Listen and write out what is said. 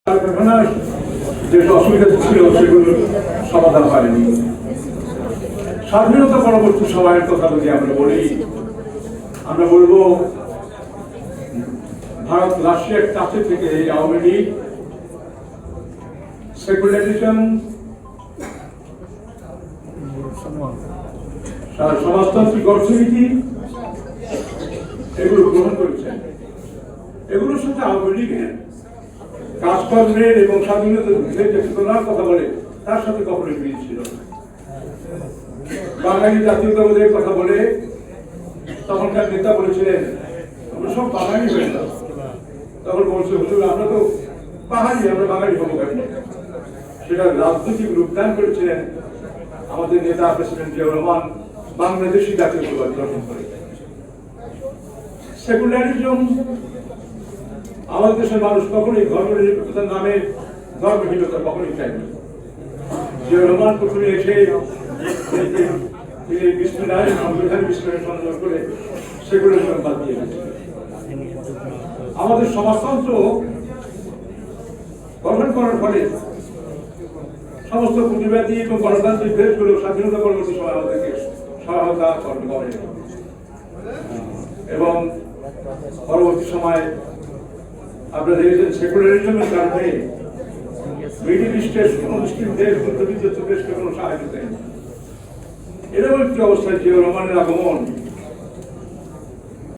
কারখানার যে অসুবিধা ছিল সেগুলোর সমাধান হয়নি। স্বাধীনতা পরবর্তী সময়ের কথা যদি আমরা বলি, আমরা বলবো ভারত রাশিয়ার কাছে থেকে আওয়ামী লীগ সেকুলারিজম, সমাজতান্ত্রিক অর্থনীতি এগুলো গ্রহণ করেছেন। এগুলোর সাথে আওয়ামী লীগের কাজকর্মের এবং স্বাধীনতার যে চেতনার কথা বলে তার সাথে কখনোই মিল ছিল না। বাঙালি জাতীয়তাবাদের কথা বলে তখনকার নেতা বলেছিলেন আমরা সব বাঙালি হয়ে যাব। তখন বলছে হুজুর আমরা তো পাহাড়ি, আমরা বাঙালি হবো কেন? সেটা রাজনৈতিক রূপদান করেছিলেন আমাদের নেতা প্রেসিডেন্ট জিয়াউর রহমান বাংলাদেশি জাতীয়তাবাদ গ্রহণ করে। সেকুলারিজম আমাদের দেশের মানুষ কখনোই ধর্মনিরপেক্ষতার নামে ধর্মহীনতা কখনোই চায়নি। জিয়াউর রহমান প্রথমে এসে সংবিধান বিস্তারের সন্ধান করে সেকুলারিজম বাদ দিয়ে গেছে। আমাদের সমাজতন্ত্র গঠন করার ফলে সমস্ত প্রতিবাদী এবং গণতান্ত্রিক দেশগুলো স্বাধীনতা পরবর্তী সময় আমাদেরকে সহায়তা করে এবং পরবর্তী সময় আপনারা দেখেছেন সেকুলারিজমের কারণে মিডিল ইস্টের কোন মুসলিম দেশ, মধ্যবিত্ত দেশকে কোনো সাহায্য দেয়নি। এরকম একটি অবস্থায় জিয়াউর রহমানের আগমন